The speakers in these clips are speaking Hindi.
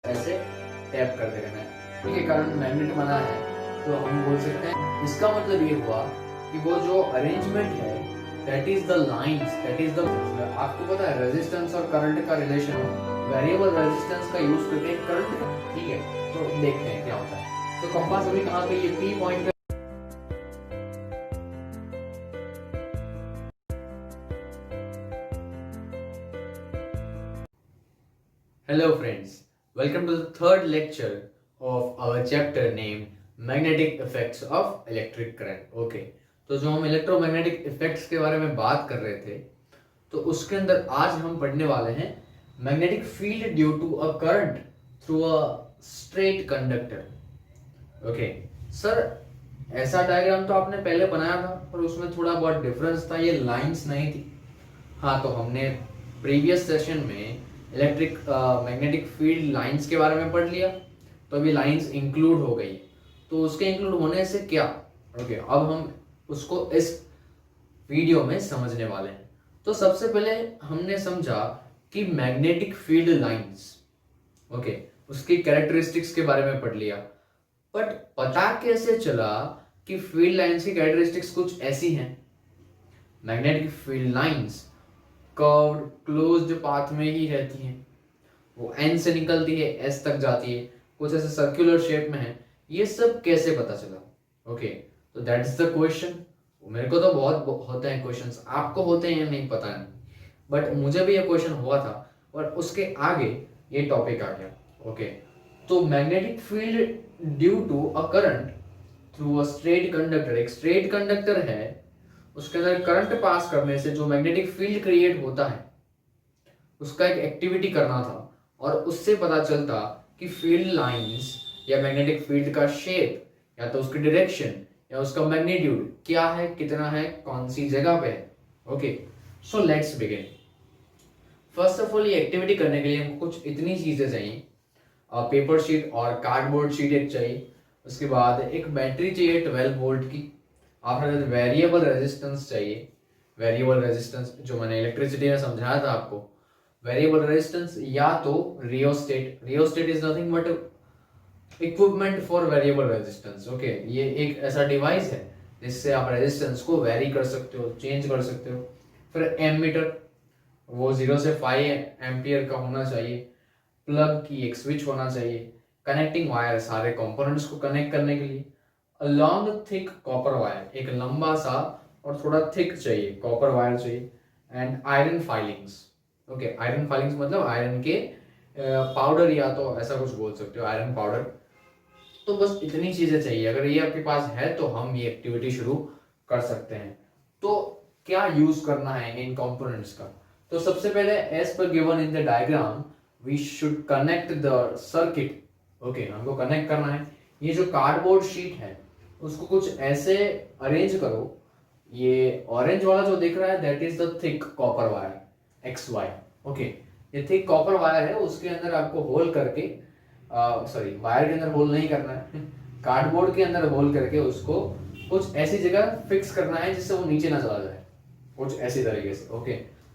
ऐसे टैप करते रहना है। ठीक है, करंट मैग्नेट बना है तो हम बोल सकते हैं इसका मतलब ये हुआ कि वो जो अरेंजमेंट है that is the lines, that is the, आपको पता है रेजिस्टेंस और करंट का रिलेशन, वेरिएबल रेजिस्टेंस का यूज करके करंट, ठीक है, तो देखते हैं क्या होता है। तो कंपास अभी कहाँ पे, ये पी पॉइंट पे। Hello friends, welcome to the third lecture of our chapter named Magnetic Effects of Electric Current. Okay, तो जो हम इलेक्ट्रोमैग्नेटिक इफेक्ट्स के बारे में बात कर रहे थे, तो उसके अंदर आज हम पढ़ने वाले हैं magnetic field due to a current through a straight conductor. Okay sir, ऐसा डायग्राम तो आपने पहले बनाया था पर उसमें थोड़ा बहुत डिफरेंस था, ये लाइंस नहीं थी। हाँ, तो हमने प्रीवियस सेशन में इलेक्ट्रिक मैग्नेटिक फील्ड लाइंस के बारे में पढ़ लिया, तो अभी लाइंस इंक्लूड हो गई। तो उसके इंक्लूड होने से क्या, ओके, अब हम उसको इस वीडियो में समझने वाले हैं। तो सबसे पहले हमने समझा कि मैग्नेटिक फील्ड लाइंस, ओके, उसकी कैरेक्टरिस्टिक्स के बारे में पढ़ लिया। बट पता कैसे चला कि फील्ड लाइंस की कैरेक्टरिस्टिक्स कुछ ऐसी हैं? Magnetic field lines curved closed path में ही रहती हैं, वो एन से निकलती है एस तक जाती है, कुछ ऐसे सर्कुलर शेप में है। ये सब कैसे पता चला? ओके, तो दैट इज द क्वेश्चन। मेरे को तो बहुत होते हैं क्वेश्चंस, आपको होते हैं नहीं पता नहीं, बट मुझे भी ये क्वेश्चन हुआ था और उसके आगे ये टॉपिक आ गया। ओके, तो magnetic field due to a current through a straight conductor, एक स्ट्रेट कंडक्टर है, उसके अंदर करंट पास करने से जो मैग्नेटिक फील्ड क्रिएट होता है उसका एक एक्टिविटी करना था, और उससे पता चलता कि फील्ड लाइंस या मैग्नेटिक फील्ड का शेप या तो उसकी डायरेक्शन या उसका मैग्नीट्यूड क्या है, कितना है, कौन सी जगह पे है। Okay, so let's begin. First of all, ये एक्टिविटी करने के लिए हमको कुछ इतनी चीजें चाहिए, पेपर शीट और कार्डबोर्ड शीट एक चाहिए, उसके बाद एक बैटरी चाहिए 12 वोल्ट की, आफ्टर दैट वेरिएबल रेजिस्टेंस चाहिए। वेरिएबल रेजिस्टेंस जो मैंने इलेक्ट्रिसिटी में समझाया था आपको, वेरिएबल रेजिस्टेंस या तो rheostat, rheostat is nothing but equipment for variable resistance. Okay, ये एक ऐसा डिवाइस है जिससे आप रेजिस्टेंस को वेरी कर सकते हो, चेंज कर सकते हो। फिर एमीटर, वो 0 से 5 एम्पियर का होना चाहिए। प्लग की एक स्विच होना चाहिए। कनेक्टिंग वायर, सारे कंपोनेंट्स को कनेक्ट करने के लिए। A long thick copper wire, एक लंबा सा और थोड़ा थिक चाहिए कॉपर वायर चाहिए। And iron filings. Okay, iron filings मतलब आयरन के पाउडर, या तो ऐसा कुछ बोल सकते हो, आयरन पाउडर। तो बस इतनी चीजें चाहिए, अगर ये आपके पास है तो हम ये एक्टिविटी शुरू कर सकते हैं। तो क्या यूज करना है इन कंपोनेंट्स का? तो सबसे पहले एज पर given in the diagram we should connect the circuit. Okay, हमको कनेक्ट करना है। ये जो कार्डबोर्ड शीट है उसको कुछ ऐसे अरेंज करो, ये ऑरेंज वाला जो दिख रहा है that is the thick copper wire X Y. Okay, ये थिक कॉपर वायर है, उसके अंदर आपको होल करके, सॉरी वायर के अंदर होल नहीं करना है, कार्डबोर्ड के अंदर होल करके उसको कुछ ऐसी जगह फिक्स करना है जिससे वो नीचे ना चला जाए, कुछ ऐसी तरीके से। ओके,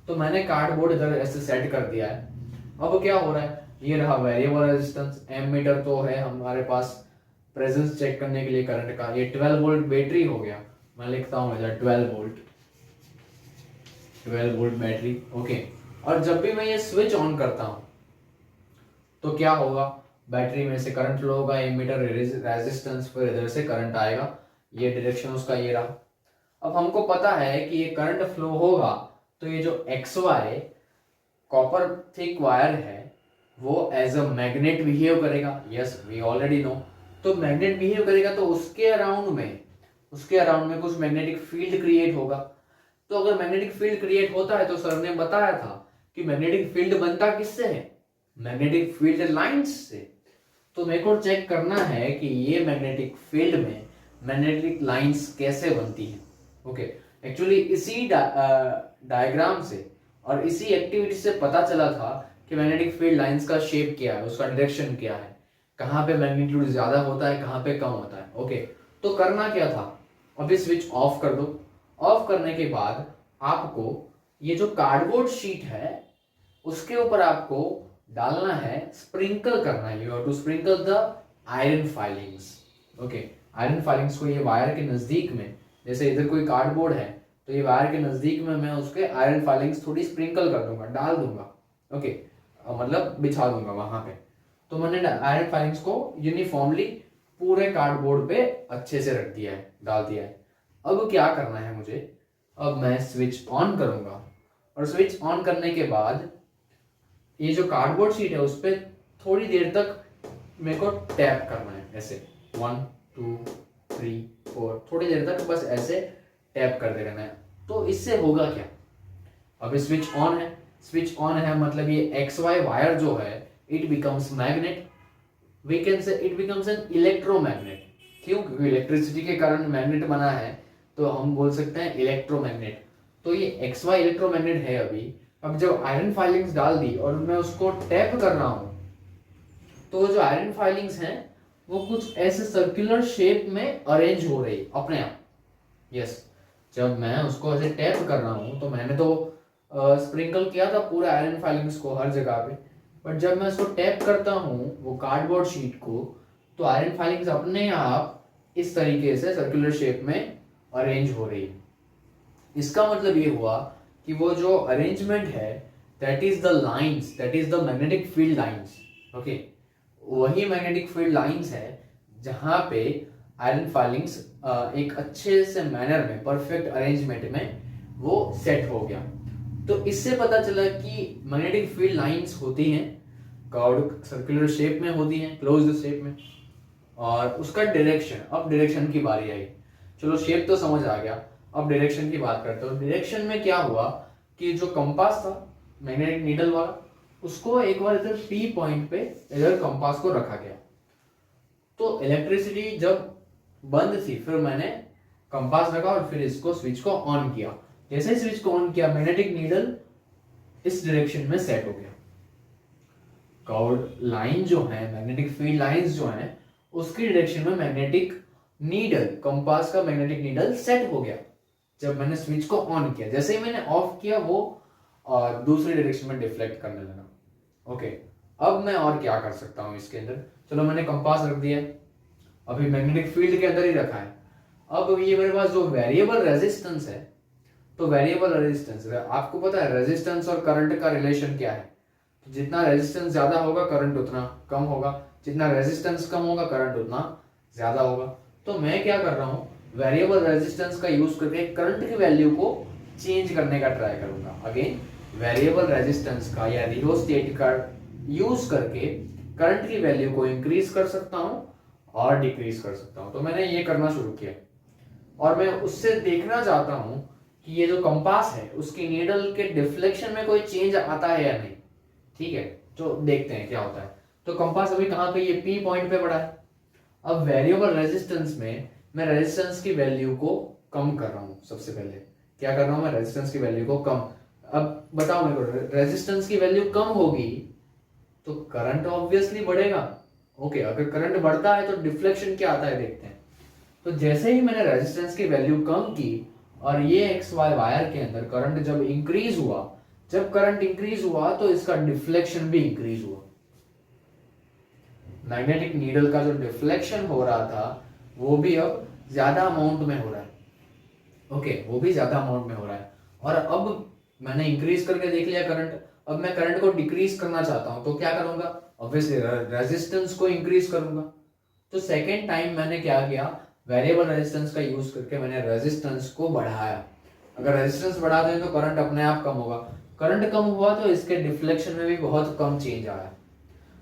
तो मैंने कार्डबोर्ड इधर ऐसे सेट कर दिया है। अब क्या हो रहा है, ये रहा वेरिएबल रेजिस्टेंस, एमीटर तो है हमारे पास प्रेजेंस चेक करने के लिए करंट का। ये 12 वोल्ट बैटरी हो गया, मैं लिखता हूँ इधर 12 वोल्ट, 12 वोल्ट बैटरी। ओके, और जब भी मैं ये स्विच ऑन करता हूँ तो क्या होगा, बैटरी में से करंट फ्लो होगा, एमीटर रेजिस्टेंस, फिर इधर से करंट आएगा, ये डायरेक्शन उसका ये रहा। अब हमको पता है कि ये करंट फ्लो होगा तो ये जो X Y copper thick wire है वो एज अ मैग्नेट बिहेव करेगा। Yes, we already know. तो मैग्नेट बिहेव करेगा तो उसके अराउंड में कुछ मैग्नेटिक फील्ड क्रिएट होगा। तो अगर मैग्नेटिक फील्ड क्रिएट होता है तो सर ने बताया था कि मैग्नेटिक फील्ड बनता किससे है, मैग्नेटिक फील्ड लाइंस से। तो मेरे को चेक करना है कि ये मैग्नेटिक फील्ड में मैग्नेटिक लाइंस कैसे बनती है। ओके, एक्चुअली इसी डायग्राम से और इसी एक्टिविटी से पता चला था कि मैग्नेटिक फील्ड लाइंस का शेप क्या है, उसका डायरेक्शन क्या है, कहाँ पे मैग्नीट्यूड ज्यादा होता है, कहाँ पे कम होता है। ओके, तो करना क्या था, अभी स्विच ऑफ कर दो। ऑफ करने के बाद आपको ये जो कार्डबोर्ड शीट है उसके ऊपर आपको डालना है, स्प्रिंकल करना है, you have to sprinkle the iron filings. Okay, iron filings को ये वायर के नजदीक में, जैसे इधर कोई कार्डबोर्ड है तो ये वायर के नजदीक में मैं उसके आयरन फाइलिंग्स थोड़ी स्प्रिंकल कर दूंगा, डाल दूंगा। ओके, मतलब बिछा दूंगा वहां पे। तो मैंने आयरन फाइलिंग्स को यूनिफॉर्मली पूरे कार्डबोर्ड पे अच्छे से रख दिया है, डाल दिया है। अब क्या करना है मुझे, अब मैं स्विच ऑन करूंगा और स्विच ऑन करने के बाद ये जो कार्डबोर्ड शीट है उस पर थोड़ी देर तक मेरे को टैप करना है, ऐसे 1 2 3 4 थोड़ी देर तक बस ऐसे टैप करते रहना है। तो इससे होगा क्या, अभी स्विच ऑन है, स्विच ऑन है मतलब ये एक्स वाई वायर जो है it becomes magnet, we can say it becomes an electromagnet. क्यों, क्योंकि इलेक्ट्रिसिटी के कारण मैग्नेट बना है तो हम बोल सकते हैं इलेक्ट्रोमैग्नेट। तो ये एक्स वाई इलेक्ट्रोमैग्नेट है अभी। अब जब आयरन फाइलिंग्स डाल दी और मैं उसको टैप कर रहा हूं तो जो आयरन फाइलिंग्स हैं वो कुछ ऐसे सर्कुलर शेप में अरेंज हो रही अपने आप। यस, जब मैं उसको ऐसे टैप कर रहा हूं तो मैंने तो स्प्रिंकल किया था पूरा आयरन फाइलिंग्स को हर जगह पे, बट जब मैं उसको टैप करता हूँ वो कार्डबोर्ड शीट को तो आयरन फाइलिंग्स अपने आप इस तरीके से सर्कुलर शेप में अरेंज हो रही है। इसका मतलब ये हुआ कि वो जो अरेंजमेंट है that is the lines, that is the magnetic field lines. Okay, वही मैग्नेटिक फील्ड लाइंस है जहां पे आयरन फाइलिंग्स एक अच्छे से मैनर में, परफेक्ट अरेंजमेंट में वो सेट हो गया। तो इससे पता चला कि मैग्नेटिक फील्ड लाइंस होती हैं कर्व्ड सर्कुलर शेप में, होती हैं क्लोज्ड शेप में, और उसका डायरेक्शन, अब डायरेक्शन की बारी आई। चलो शेप तो समझ आ गया, अब डायरेक्शन की बात करते हो। डायरेक्शन में क्या हुआ कि जो कंपास था मैग्नेटिक नीडल वाला, उसको एक बार इधर पी पॉइंट पे इधर कंपास को रखा गया। तो इलेक्ट्रिसिटी जब बंद थी फिर मैंने कंपास रखा और फिर इसको स्विच को ऑन किया। जैसे ही स्विच को ऑन किया मैग्नेटिक नीडल इस डायरेक्शन में सेट हो गया। कर्व्ड लाइन जो है, मैग्नेटिक फील्ड लाइंस जो है, उसकी डायरेक्शन में मैग्नेटिक नीडल, कंपास का मैग्नेटिक नीडल सेट हो गया जब मैंने स्विच को ऑन किया। जैसे ही मैंने ऑफ किया वो दूसरी डायरेक्शन में डिफ्लेक्ट करने लगा। ओके, अब मैं और क्या कर सकता हूं इसके अंदर, चलो मैंने कंपास रख दिया, अभी मैग्नेटिक फील्ड के अंदर ही रखा है। अब ये मेरे पास जो वेरिएबल रेजिस्टेंस है, तो वेरिएबल रेजिस्टेंस, आपको पता है रेजिस्टेंस और करंट का रिलेशन क्या है, तो जितना रेजिस्टेंस ज्यादा होगा करंट उतना कम होगा, जितना रेजिस्टेंस कम होगा करंट उतना ज्यादा होगा। तो मैं क्या कर रहा हूँ, वेरिएबल रेजिस्टेंस का यूज करके करंट की वैल्यू को चेंज करने का ट्राई करूंगा। अगेन वेरिएबल रेजिस्टेंस का या रियोस्टेट का यूज करके करंट की वैल्यू को इंक्रीज कर सकता हूं और डिक्रीज कर सकता हूं। तो मैंने ये करना शुरू किया और मैं उससे देखना चाहता हूं कि ये जो कंपास है उसकी नीडल के डिफ्लेक्शन में कोई चेंज आता है या नहीं। ठीक है, तो देखते हैं क्या होता है। तो कंपास अभी कहां पे, ये पी पॉइंट पे पड़ा है। अब वेरिएबल रेजिस्टेंस में मैं रेजिस्टेंस की वैल्यू को कम कर रहा हूं। सबसे पहले क्या कर रहा हूं, मैं रेजिस्टेंस की वैल्यू को कम। अब बताओ मेरे को, रेजिस्टेंस की वैल्यू कम होगी तो करंट ऑब्वियसली बढ़ेगा। ओके, अगर करंट बढ़ता है तो डिफ्लेक्शन क्या आता है देखते हैं। तो जैसे ही मैंने रेजिस्टेंस की वैल्यू कम की और ये एक्स वाई वायर के अंदर करंट जब इंक्रीज हुआ, जब करंट इंक्रीज हुआ तो इसका डिफ्लेक्शन भी इंक्रीज हुआ। मैग्नेटिक नीडल का जो डिफ्लेक्शन हो रहा था वो भी अब ज्यादा अमाउंट में हो रहा है। ओके, वो भी ज्यादा अमाउंट में हो रहा है। और अब मैंने इंक्रीज करके देख लिया करंट, अब मैं करंट को डिक्रीज करना चाहता हूं तो क्या करूंगा, ऑब्वियसली रेजिस्टेंस को इंक्रीज करूंगा। तो सेकेंड टाइम मैंने क्या किया, वेरिएबल रेजिस्टेंस का यूज करके मैंने रेजिस्टेंस को बढ़ाया। अगर रेजिस्टेंस बढ़ा दें तो करंट अपने आप कम होगा, करंट कम हुआ तो इसके डिफ्लेक्शन में भी बहुत कम चेंज आया।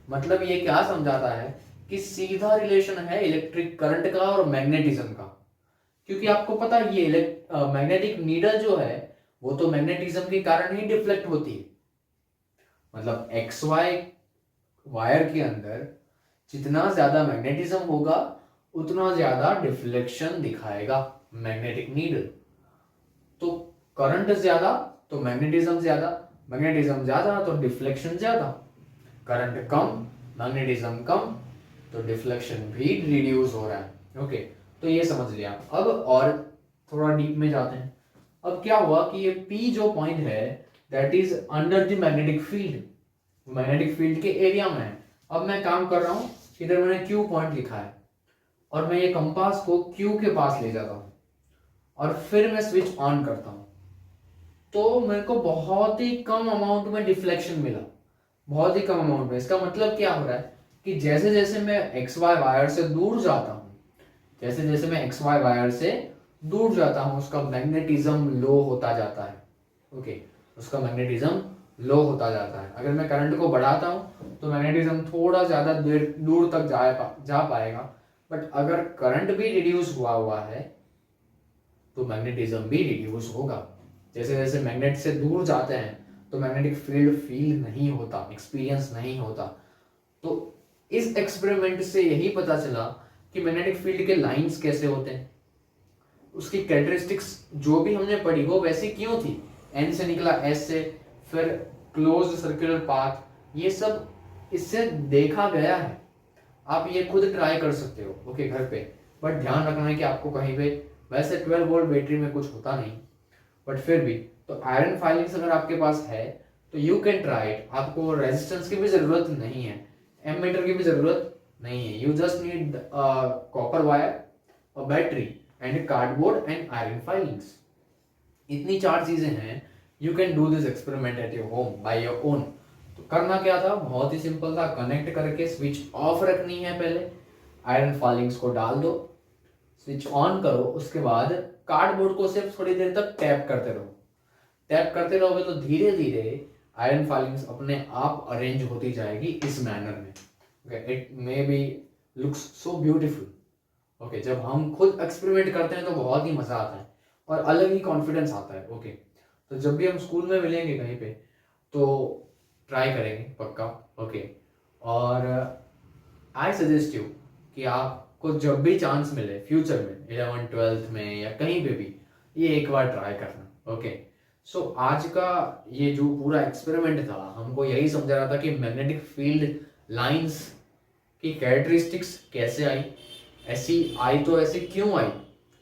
मतलब ये क्या समझाता है कि सीधा रिलेशन है इलेक्ट्रिक करंट का और मैग्नेटिज्म का। क्योंकि आपको पता है ये मैग्नेटिक नीडल जो है वो तो मैग्नेटिज्म के कारण ही डिफ्लेक्ट होती है। मतलब एक्स वाई वायर के अंदर जितना ज्यादा मैग्नेटिज्म होगा उतना ज्यादा डिफ्लेक्शन दिखाएगा मैग्नेटिक नीडल। तो करंट ज्यादा तो मैग्नेटिज्म ज्यादा, मैग्नेटिज्म ज्यादा तो डिफ्लेक्शन ज्यादा, करंट कम मैग्नेटिज्म कम तो डिफ्लेक्शन भी रिड्यूस हो रहा है। ओके, तो ये समझ लिया। अब और थोड़ा डीप में जाते हैं। अब क्या हुआ कि ये P जो पॉइंट है that is under the magnetic field, magnetic field के एरिया में है। अब मैं काम कर रहा हूँ, इधर मैंने क्यू पॉइंट लिखा है और मैं ये कंपास को क्यू के पास ले जाता हूँ और फिर मैं स्विच ऑन करता हूँ, तो मेरे को बहुत ही कम अमाउंट में डिफ्लेक्शन मिला, बहुत ही कम अमाउंट में। इसका मतलब क्या हो रहा है कि जैसे जैसे मैं एक्स वाई वायर से दूर जाता हूँ, जैसे जैसे मैं एक्स वाई वायर से दूर जाता हूँ, उसका मैग्नेटिज्म लो होता जाता है। ओके, उसका मैग्नेटिज्म लो होता जाता है। अगर मैं करंट को बढ़ाता हूँ तो मैग्नेटिज्म थोड़ा ज़्यादा देर दूर तक जा पाएगा, बट अगर करंट भी रिड्यूस हुआ है तो मैग्नेटिज्म भी रिड्यूस होगा। जैसे जैसे मैग्नेट से दूर जाते हैं तो मैग्नेटिक फील्ड फील नहीं होता, एक्सपीरियंस नहीं होता। तो इस एक्सपेरिमेंट से यही पता चला कि मैग्नेटिक फील्ड के लाइंस कैसे होते हैं, उसकी कैरेक्टरिस्टिक्स जो भी हमने पढ़ी वो वैसी क्यों थी, एन से निकला एस से, फिर क्लोज सर्कुलर पाथ, ये सब इससे देखा गया है। आप ये खुद ट्राई कर सकते हो ओके घर पे, बट ध्यान रखना है कि आपको कहीं पे, वैसे 12 वोल्ट बैटरी में कुछ होता नहीं, बट फिर भी तो आयरन फाइलिंग्स अगर आपके पास है तो यू कैन ट्राई इट। आपको रेजिस्टेंस की भी जरूरत नहीं है, एमीटर की भी जरूरत नहीं है, you just need copper wire, a battery and cardboard and iron filings. इतनी 4 चीजें हैं, you can do this experiment at your home by your own. तो करना क्या था, बहुत ही सिंपल था, कनेक्ट करके स्विच ऑफ रखनी है, पहले आयरन फाइलिंग्स को डाल दो, स्विच ऑन करो, उसके बाद कार्डबोर्ड को सिर्फ थोड़ी देर तक टैप करते रहो। टैप करते रहोगे तो धीरे धीरे आयरन फाइलिंग्स अपने आप अरेंज होती जाएगी इस मैनर में। Okay, it may be looks so beautiful. Okay, जब हम खुद एक्सपेरिमेंट करते हैं तो बहुत ही मजा आता है और अलग ही कॉन्फिडेंस आता है। ओके, तो जब भी हम स्कूल में मिलेंगे कहीं पे तो ट्राई करेंगे पक्का। ओके, और आई सजेस्ट यू कि आपको जब भी चांस मिले फ्यूचर में 11th 12th में या कहीं पे भी, ये एक बार ट्राई करना। ओके, सो आज का ये जो पूरा एक्सपेरिमेंट था हमको यही समझा रहा था कि मैग्नेटिक फील्ड लाइंस की कैरेक्टरिस्टिक्स कैसे आई, ऐसी आई तो ऐसी क्यों आई।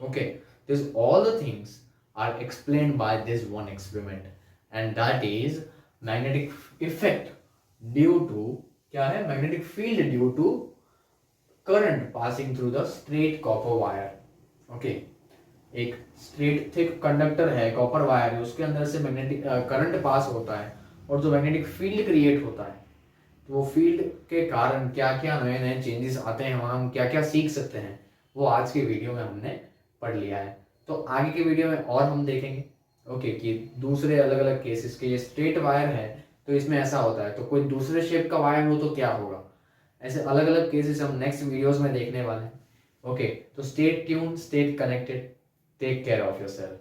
Okay, this all the things are explained by this one experiment and that is magnetic effect due to, क्या है, magnetic field due to current passing through the straight copper wire. Okay, एक स्ट्रेट थिक कंडक्टर है, कॉपर वायर है, उसके अंदर से मैग्नेटिक करंट पास होता है और जो मैग्नेटिक फील्ड क्रिएट होता है, तो वो फील्ड के कारण क्या क्या नए नए चेंजेस आते हैं और हम क्या क्या सीख सकते हैं, वो आज के वीडियो में हमने पढ़ लिया है। तो आगे के वीडियो में और हम देखेंगे ओके कि दूसरे अलग अलग केसेस के, ये स्ट्रेट वायर है तो इसमें ऐसा होता है, तो कोई दूसरे शेप का वायर हो तो क्या होगा, ऐसे अलग अलग केसेस हम नेक्स्ट वीडियोस में देखने वाले हैं। ओके, तो stay tuned, stay connected, take care of yourself.